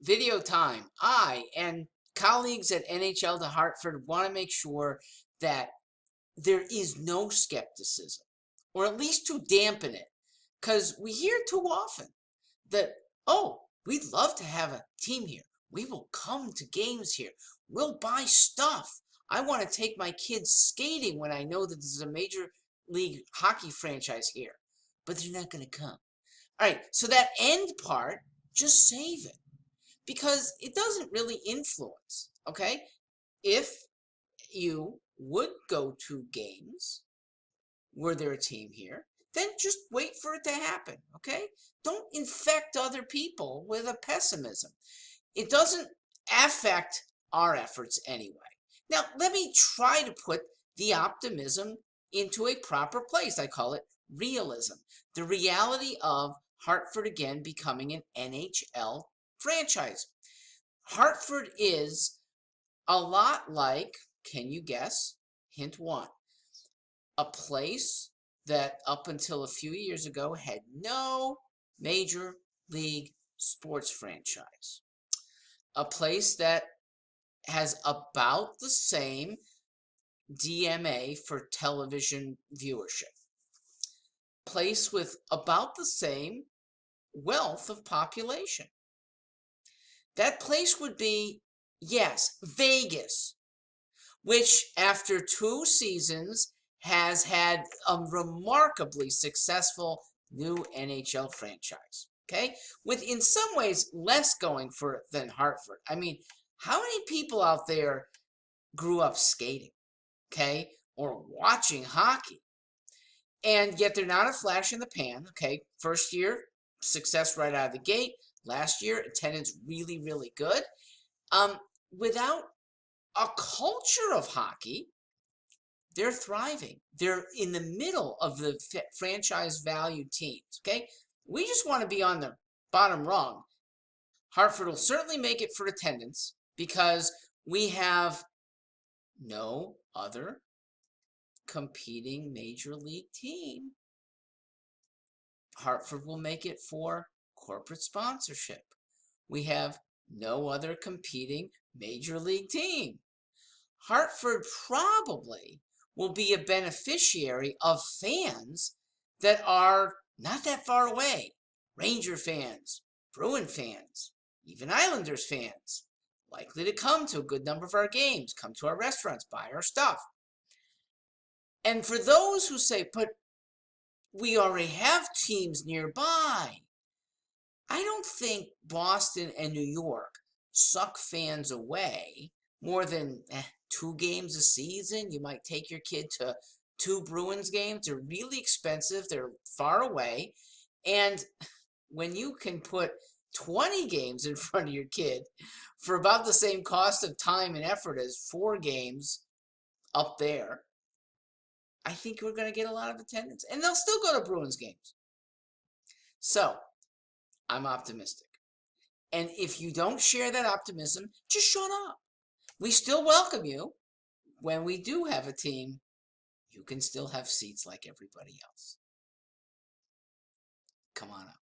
video time. I and colleagues at NHLtoHartford want to make sure that there is no skepticism, or at least to dampen it, because we hear too often that, oh, we'd love to have a team here. We will come to games here. We'll buy stuff. I want to take my kids skating when I know that there's a major league hockey franchise here, but they're not going to come. All right, so that end part, just save it, because it doesn't really influence, okay? If you would go to games, were there a team here, then just wait for it to happen, okay? Don't infect other people with a pessimism. It doesn't affect our efforts anyway. Now, let me try to put the optimism into a proper place. I call it realism. The reality of Hartford again becoming an NHL franchise. Hartford is a lot like, can you guess? Hint one. A place that up until a few years ago had no major league sports franchise. A place that has about the same DMA for television viewership. Place with about the same wealth of population. That place would be, yes, Vegas, which after 2 seasons has had a remarkably successful new NHL franchise, okay? With, in some ways, less going for it than Hartford. I mean, how many people out there grew up skating, okay, or watching hockey, and yet they're not a flash in the pan, okay? First year, success right out of the gate. Last year, attendance really, really good. Without a culture of hockey, they're thriving. They're in the middle of the franchise value teams, okay? We just want to be on the bottom rung. Hartford will certainly make it for attendance because we have no other competing major league team. Hartford will make it for corporate sponsorship. We have no other competing major league team. Hartford probably will be a beneficiary of fans that are not that far away. Ranger fans, Bruin fans, even Islanders fans, likely to come to a good number of our games, come to our restaurants, buy our stuff. And for those who say, but we already have teams nearby, I don't think Boston and New York suck fans away more than 2 games a season. You might take your kid to 2 Bruins games. They're really expensive. They're far away. And when you can put 20 games in front of your kid for about the same cost of time and effort as 4 games up there, I think we're going to get a lot of attendance. And they'll still go to Bruins games. So, I'm optimistic. And if you don't share that optimism, just shut up. We still welcome you. When we do have a team, you can still have seats like everybody else. Come on up.